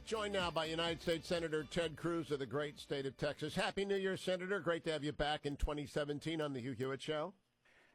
Joined now by United States Senator Ted Cruz of the great state of Texas. Happy New Year, Senator. Great to have you back in 2017 on the Hugh Hewitt Show.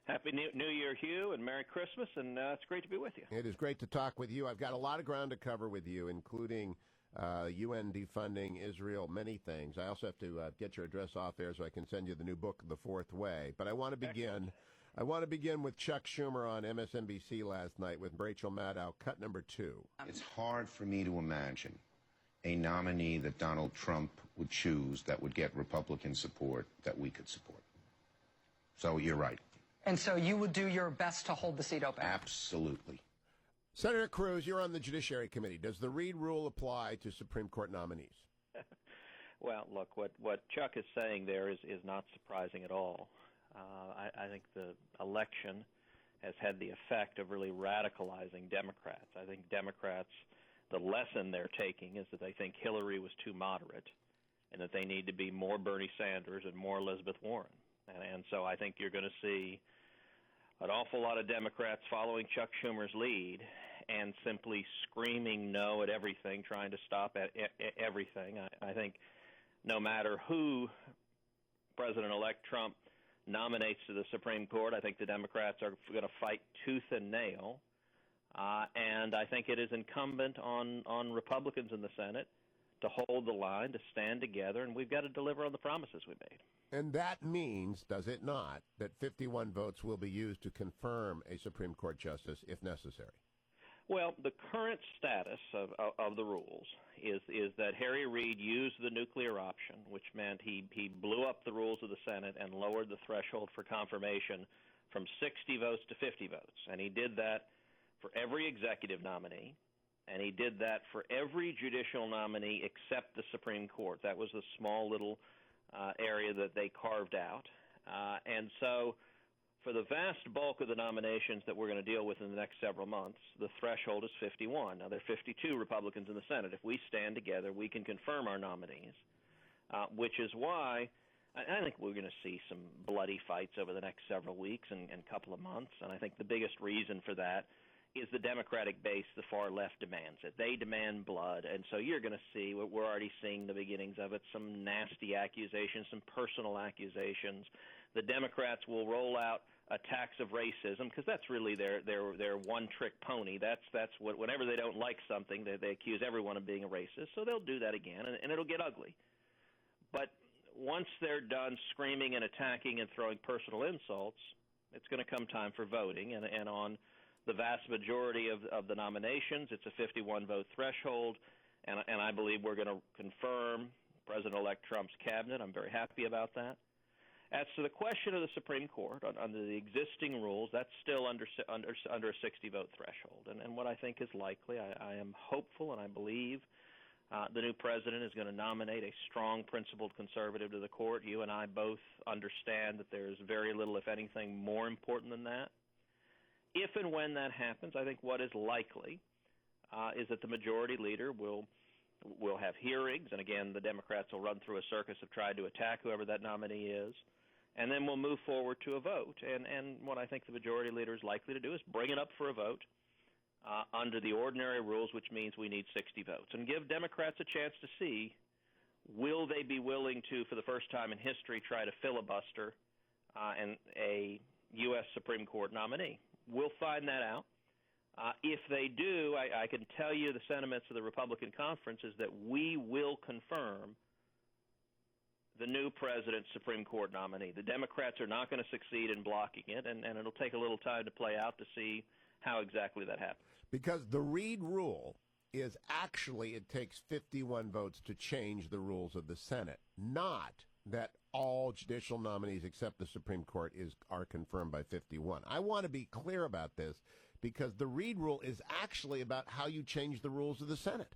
Happy New Year, Hugh, and Merry Christmas, and it's great to be with you. It is great to talk with you. I've got a lot of ground to cover with you, including UN defunding Israel, many things. I also have to get your address off air so I can send you the new book, The Fourth Way. But I want to begin. I want to begin with Chuck Schumer on MSNBC last night with Rachel Maddow, cut number 2. It's hard for me to imagine a nominee that Donald Trump would choose that would get Republican support that we could support. So you're right. And so you would do your best to hold the seat open? Absolutely. Senator Cruz, you're on the Judiciary Committee. Does the Reid rule apply to Supreme Court nominees? Well, look, what Chuck is saying there is not surprising at all. I think the election has had the effect of really radicalizing Democrats. I think Democrats, the lesson they're taking is that they think Hillary was too moderate and that they need to be more Bernie Sanders and more Elizabeth Warren. And so I think you're going to see an awful lot of Democrats following Chuck Schumer's lead and simply screaming no at everything, trying to stop at everything. I think no matter who President-elect Trump nominates to the Supreme Court, I think the Democrats are going to fight tooth and nail. And I think it is incumbent on Republicans in the Senate to hold the line, to stand together, and we've got to deliver on the promises we made. And that means, does it not, that 51 votes will be used to confirm a Supreme Court justice if necessary? Well, the current status of the rules is that Harry Reid used the nuclear option, which meant he blew up the rules of the Senate and lowered the threshold for confirmation from 60 votes to 50 votes. And he did that for every executive nominee, and he did that for every judicial nominee except the Supreme Court. That was the small little area that they carved out. And so for the vast bulk of the nominations that we're going to deal with in the next several months, the threshold is 51. Now, there are 52 Republicans in the Senate. If we stand together, we can confirm our nominees, which is why I think we're going to see some bloody fights over the next several weeks and couple of months. And I think the biggest reason for that is the Democratic base, the far left demands it. They demand blood, and so you're going to see, we're already seeing the beginnings of it, some nasty accusations, some personal accusations. The Democrats will roll out attacks of racism because that's really their one-trick pony. That's what, whenever they don't like something, they accuse everyone of being a racist, so they'll do that again, and it'll get ugly. But once they're done screaming and attacking and throwing personal insults, it's going to come time for voting, and on the vast majority of the nominations, it's a 51-vote threshold, and I believe we're going to confirm President-elect Trump's cabinet. I'm very happy about that. As to the question of the Supreme Court, under the existing rules, that's still under a 60-vote threshold. And what I think is likely, I am hopeful and I believe the new president is going to nominate a strong, principled conservative to the court. You and I both understand that there's very little, if anything, more important than that. If and when that happens, I think what is likely is that the majority leader will have hearings, and again, the Democrats will run through a circus of trying to attack whoever that nominee is, and then we'll move forward to a vote. And what I think the majority leader is likely to do is bring it up for a vote under the ordinary rules, which means we need 60 votes, and give Democrats a chance to see, will they be willing to, for the first time in history, try to filibuster a U.S. Supreme Court nominee. We'll find that out. If they do, I can tell you the sentiments of the Republican conference is that we will confirm the new president's Supreme Court nominee. The Democrats are not going to succeed in blocking it, and it'll take a little time to play out to see how exactly that happens. Because the Reid rule is actually it takes 51 votes to change the rules of the Senate, not that all judicial nominees except the Supreme Court are confirmed by 51. I want to be clear about this because the Reid rule is actually about how you change the rules of the Senate.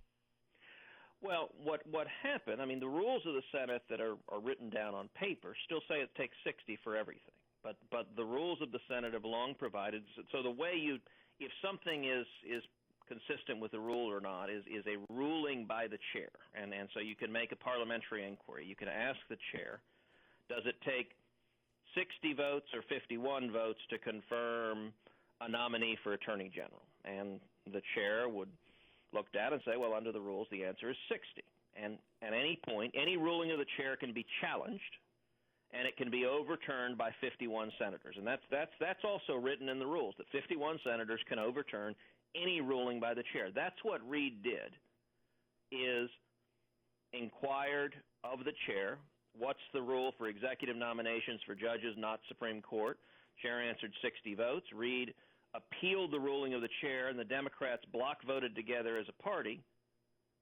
Well, what happened, I mean, the rules of the Senate that are written down on paper still say it takes 60 for everything. But the rules of the Senate have long provided, so the way if something is consistent with the rule or not is a ruling by the chair. And so you can make a parliamentary inquiry. You can ask the chair, does it take 60 votes or 51 votes to confirm a nominee for Attorney General? And the chair would look down and say, well, under the rules, the answer is 60. And at any point, any ruling of the chair can be challenged, and it can be overturned by 51 senators. And that's also written in the rules, that 51 senators can overturn any ruling by the chair. That's what Reid did, is inquired of the chair, what's the rule for executive nominations for judges, not Supreme Court? Chair answered 60 votes. Reid appealed the ruling of the chair, and the Democrats block voted together as a party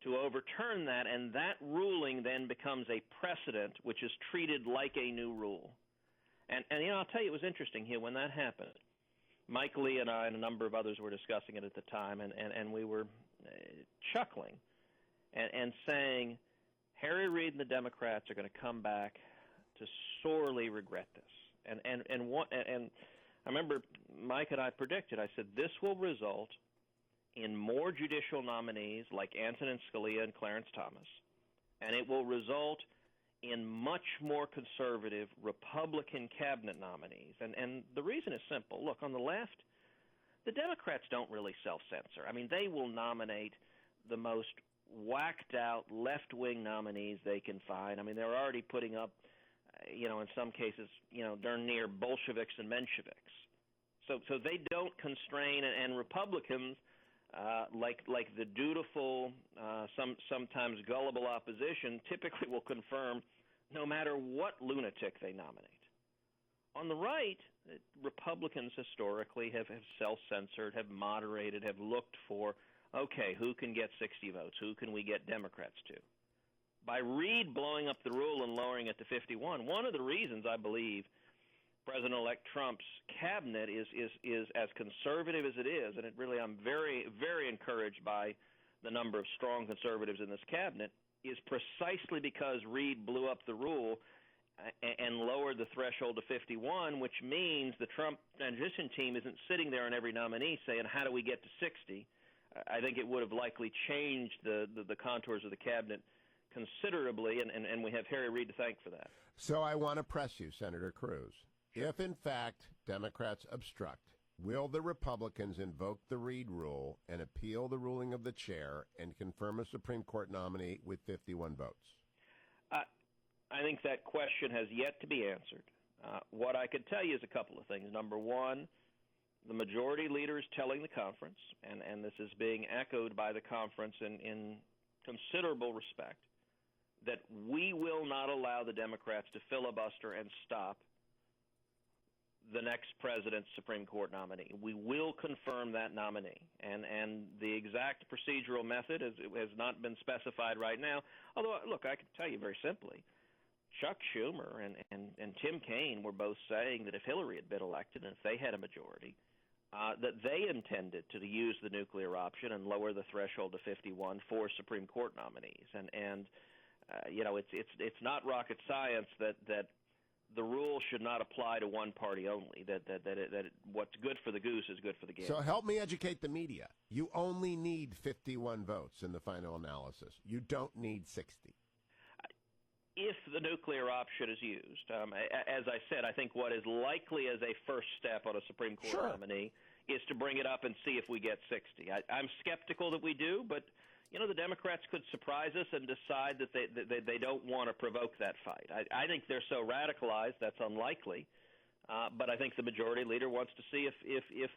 to overturn that, and that ruling then becomes a precedent, which is treated like a new rule. And I'll tell you, it was interesting here when that happened. Mike Lee and I and a number of others were discussing it at the time, and we were chuckling and saying, Harry Reid and the Democrats are going to come back to sorely regret this. And I remember Mike and I predicted, I said, this will result in more judicial nominees like Antonin Scalia and Clarence Thomas, and it will result in much more conservative Republican cabinet nominees. And the reason is simple. Look, on the left, the Democrats don't really self-censor. I mean, they will nominate the most whacked-out left-wing nominees they can find. I mean, they're already putting up, in some cases, darn near Bolsheviks and Mensheviks. So they don't constrain, and Republicans, like the dutiful, sometimes gullible opposition, typically will confirm no matter what lunatic they nominate. On the right, Republicans historically have self-censored, have moderated, have looked for, okay, who can get 60 votes? Who can we get Democrats to? By Reid blowing up the rule and lowering it to 51, one of the reasons I believe President-elect Trump's cabinet is as conservative as it is, and I'm very, very encouraged by the number of strong conservatives in this cabinet, is precisely because Reid blew up the rule and lowered the threshold to 51, which means the Trump transition team isn't sitting there on every nominee saying, how do we get to 60? I think it would have likely changed the contours of the cabinet considerably, and we have Harry Reid to thank for that. So I want to press you, Senator Cruz. If, in fact, Democrats obstruct, will the Republicans invoke the Reid rule and appeal the ruling of the chair and confirm a Supreme Court nominee with 51 votes? I think that question has yet to be answered. What I could tell you is a couple of things. Number one, the majority leader is telling the conference, and this is being echoed by the conference in considerable respect, that we will not allow the Democrats to filibuster and stop the next president's Supreme Court nominee. We will confirm that nominee. And the exact procedural method has not been specified right now. Although, look, I can tell you very simply, Chuck Schumer and Tim Kaine were both saying that if Hillary had been elected and if they had a majority, that they intended to use the nuclear option and lower the threshold to 51 for Supreme Court nominees. And it's not rocket science that the rule should not apply to one party only, that what's good for the goose is good for the gander. So help me educate the media. You only need 51 votes in the final analysis. You don't need 60. If the nuclear option is used, as I said, I think what is likely as a first step on a Supreme Court nominee is to bring it up and see if we get 60. I'm skeptical that we do, but the Democrats could surprise us and decide that they don't want to provoke that fight. I think they're so radicalized that's unlikely, but I think the majority leader wants to see if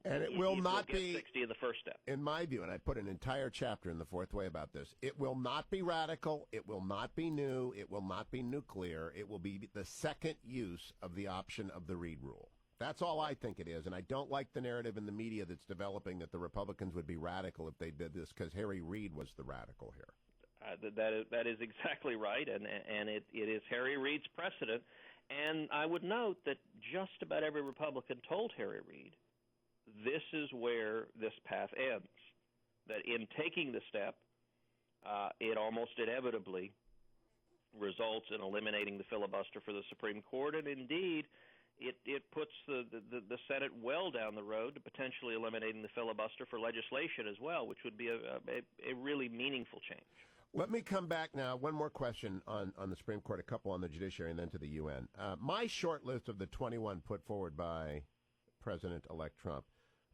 and it will not be 60 in the first step. In my view, and I put an entire chapter in The Fourth Way about this, it will not be radical, it will not be new, it will not be nuclear, it will be the second use of the option of the Reid rule. That's all I think it is, and I don't like the narrative in the media that's developing that the Republicans would be radical if they did this because Harry Reid was the radical here. That is exactly right, and it is Harry Reid's precedent. And I would note that just about every Republican told Harry Reid, this is where this path ends, that in taking the step, it almost inevitably results in eliminating the filibuster for the Supreme Court, and indeed, it puts the Senate well down the road to potentially eliminating the filibuster for legislation as well, which would be a really meaningful change. Let me come back now. One more question on the Supreme Court, a couple on the judiciary, and then to the UN. My short list of the 21 put forward by President-elect Trump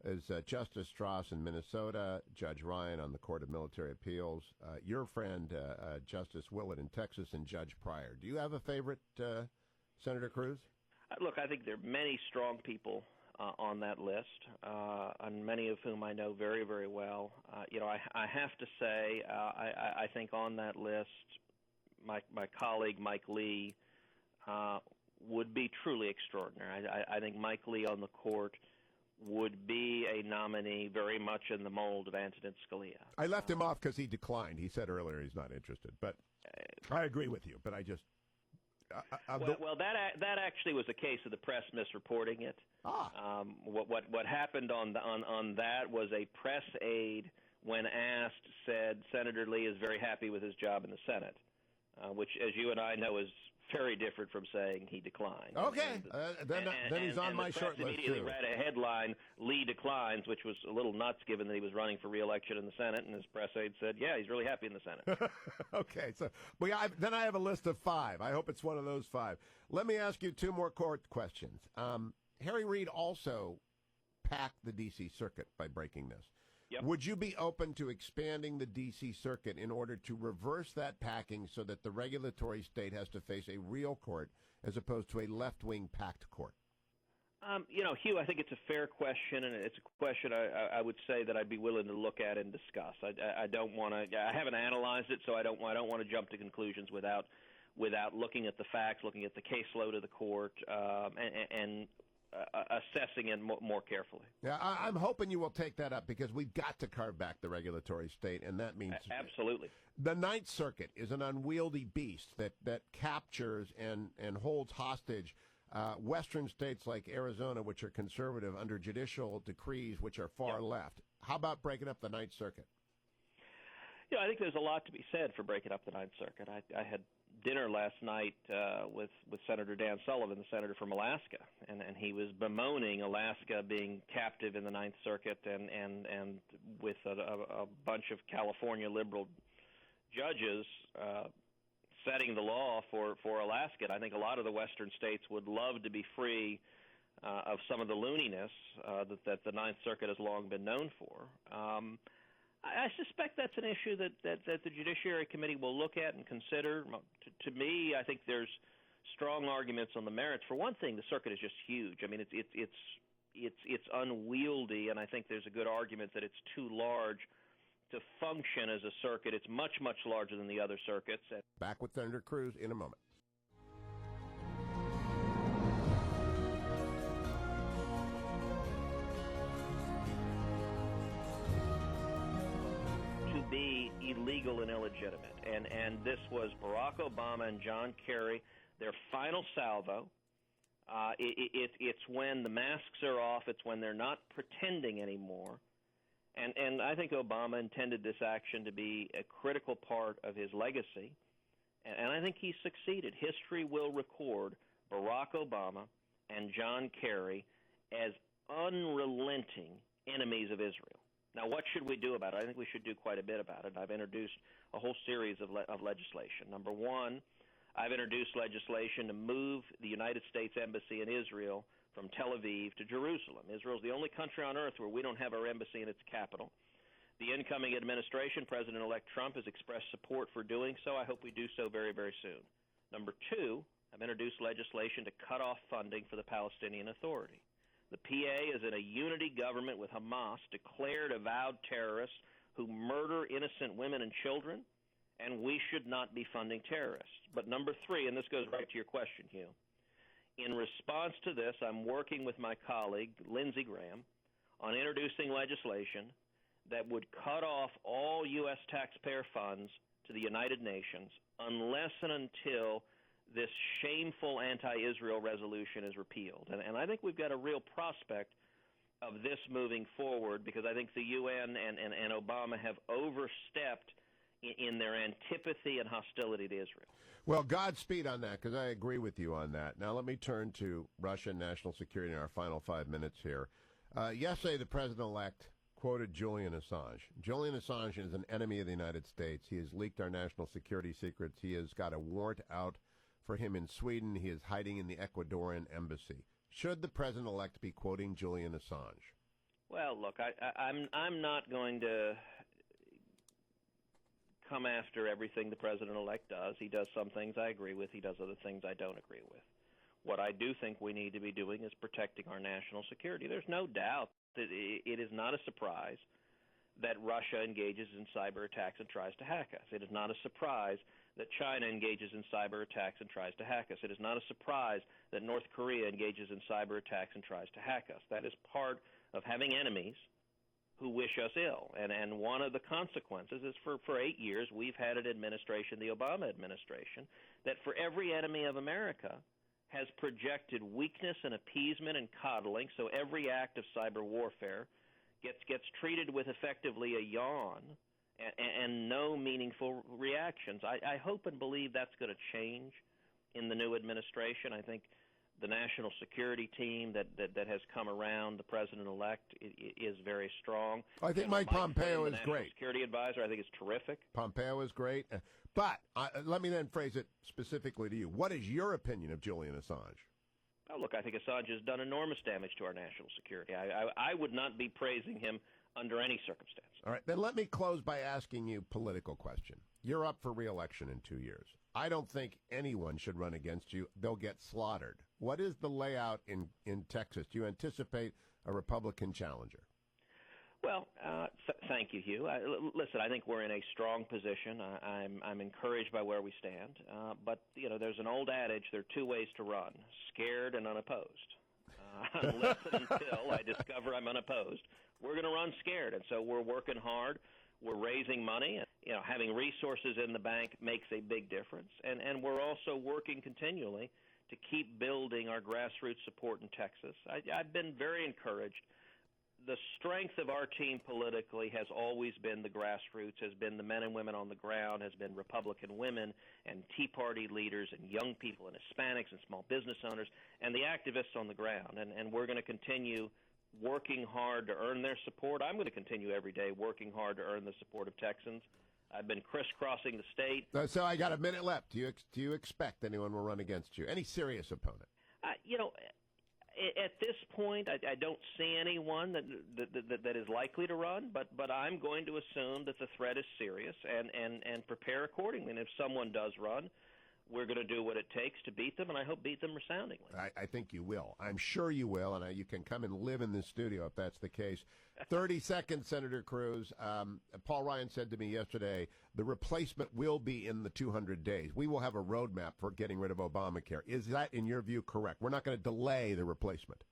is Justice Strauss in Minnesota, Judge Ryan on the Court of Military Appeals, your friend Justice Willett in Texas, and Judge Pryor. Do you have a favorite, Senator Cruz? Look, I think there are many strong people on that list, and many of whom I know very, very well. I have to say, I think on that list, my colleague Mike Lee would be truly extraordinary. I think Mike Lee on the court would be a nominee very much in the mold of Antonin Scalia. I left him off because he declined. He said earlier he's not interested, but I agree with you. But I just that actually was a case of the press misreporting it. What happened on that was a press aide, when asked, said Senator Lee is very happy with his job in the Senate, which, as you and I know, is very different from saying he declined. Okay, then he's on my short list, immediately too. read a headline, Lee declines, which was a little nuts given that he was running for re-election in the Senate, and his press aide said, yeah, he's really happy in the Senate. Okay, so then I have a list of 5. I hope it's one of those 5. Let me ask you 2 more court questions. Harry Reid also packed the D.C. Circuit by breaking this. Yep. Would you be open to expanding the D.C. Circuit in order to reverse that packing so that the regulatory state has to face a real court as opposed to a left-wing packed court? Hugh, I think it's a fair question, and it's a question I would say that I'd be willing to look at and discuss. I don't want to. I haven't analyzed it, so I don't want to jump to conclusions without looking at the facts, looking at the caseload of the court, and assessing it more carefully. Yeah, I'm hoping you will take that up because we've got to carve back the regulatory state, and that means absolutely. The Ninth Circuit is an unwieldy beast that captures and holds hostage Western states like Arizona, which are conservative, under judicial decrees which are far left. How about breaking up the Ninth Circuit? I think there's a lot to be said for breaking up the Ninth Circuit. I had dinner last night with Senator Dan Sullivan, the senator from Alaska, and he was bemoaning Alaska being captive in the Ninth Circuit and with a bunch of California liberal judges setting the law for Alaska. And I think a lot of the Western states would love to be free of some of the looniness that the Ninth Circuit has long been known for. I suspect that's an issue that the Judiciary Committee will look at and consider. To me, I think there's strong arguments on the merits. For one thing, the circuit is just huge. I mean, it's unwieldy, and I think there's a good argument that it's too large to function as a circuit. It's much, much larger than the other circuits. Back with Senator Cruz in a moment. Be illegal and illegitimate, and this was Barack Obama and John Kerry, their final salvo. It's when the masks are off. It's when they're not pretending anymore, and I think Obama intended this action to be a critical part of his legacy, and I think he succeeded. History will record Barack Obama and John Kerry as unrelenting enemies of Israel. Now, what should we do about it? I think we should do quite a bit about it. I've introduced a whole series of legislation. Number one, I've introduced legislation to move the United States Embassy in Israel from Tel Aviv to Jerusalem. Israel is the only country on earth where we don't have our embassy in its capital. The incoming administration, President-elect Trump, has expressed support for doing so. I hope we do so very, very soon. Number two, I've introduced legislation to cut off funding for the Palestinian Authority. The PA is in a unity government with Hamas, declared avowed terrorists who murder innocent women and children, and we should not be funding terrorists. But number three, and this goes right to your question, Hugh, in response to this, I'm working with my colleague, Lindsey Graham, on introducing legislation that would cut off all U.S. taxpayer funds to the United Nations unless and until this shameful anti-Israel resolution is repealed. And I think we've got a real prospect of this moving forward because I think the UN and Obama have overstepped in their antipathy and hostility to Israel. Well, Godspeed on that, because I agree with you on that. Now let me turn to Russia and national security in our final 5 minutes here. Yesterday, the president-elect quoted Julian Assange. Julian Assange is an enemy of the United States. He has leaked our national security secrets. He has got a warrant out for him in Sweden. He is hiding in the Ecuadorian embassy. Should the president-elect be quoting Julian Assange? Well, look, I'm not going to come after everything the president-elect does. He does some things I agree with. He does other things I don't agree with. What I do think we need to be doing is protecting our national security. There's no doubt that it is not a surprise that Russia engages in cyber attacks and tries to hack us. It is not a surprise that China engages in cyber attacks and tries to hack us. It is not a surprise that North Korea engages in cyber attacks and tries to hack us. That is part of having enemies who wish us ill. And one of the consequences is for 8 years we've had an administration, the Obama administration, that for every enemy of America has projected weakness and appeasement and coddling, so every act of cyber warfare gets treated with effectively a yawn and no meaningful reactions. I hope and believe that's going to change in the new administration. I think the national security team that has come around the president-elect is very strong. I think Mike Pompeo is great. Security advisor, I think, is terrific. Pompeo is great. But let me then phrase it specifically to you. What is your opinion of Julian Assange? Oh, look, I think Assange has done enormous damage to our national security. I would not be praising him under any circumstance. All right, then let me close by asking you a political question. You're up for re-election in 2 years. I don't think anyone should run against you. They'll get slaughtered. What is the layout in Texas? Do you anticipate a Republican challenger? Well, thank you, Hugh. Listen, I think we're in a strong position. I'm encouraged by where we stand. But, you know, there's an old adage, there are two ways to run, scared and unopposed. Unless and until I discover I'm unopposed, we're going to run scared. And so we're working hard. We're raising money. You know, having resources in the bank makes a big difference. And we're also working continually to keep building our grassroots support in Texas. I've been very encouraged. The strength of our team politically has always been the grassroots, has been the men and women on the ground, has been Republican women and Tea Party leaders and young people and Hispanics and small business owners and the activists on the ground. And we're going to continue working hard to earn their support. I'm going to continue every day working hard to earn the support of Texans. I've been crisscrossing the state. So I got a minute left. Do you expect anyone will run against you? Any serious opponent? You know, at this point, I don't see anyone that is likely to run, but I'm going to assume that the threat is serious and prepare accordingly. And if someone does run, we're going to do what it takes to beat them, and I hope beat them resoundingly. I think you will. I'm sure you will, and you can come and live in this studio if that's the case. 30 seconds, Senator Cruz. Paul Ryan said to me yesterday, the replacement will be in the 200 days. We will have a roadmap for getting rid of Obamacare. Is that, in your view, correct? We're not going to delay the replacement.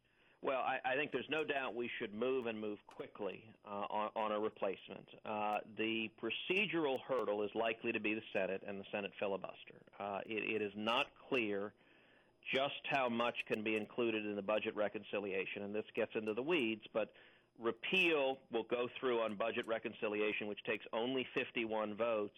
Well, I think there's no doubt we should move and move quickly on a replacement. The procedural hurdle is likely to be the Senate and the Senate filibuster. It is not clear just how much can be included in the budget reconciliation, and this gets into the weeds, but repeal will go through on budget reconciliation, which takes only 51 votes,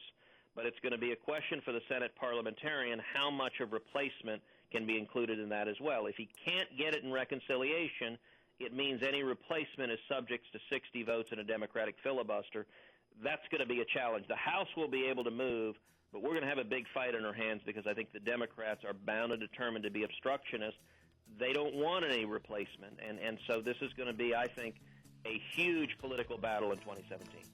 but it's going to be a question for the Senate parliamentarian how much of replacement can be included in that as well. If he can't get it in reconciliation, it means any replacement is subject to 60 votes in a Democratic filibuster. That's going to be a challenge. The House will be able to move, but we're going to have a big fight on our hands because I think the Democrats are bound and determined to be obstructionists. They don't want any replacement, and so this is going to be, I think, a huge political battle in 2017.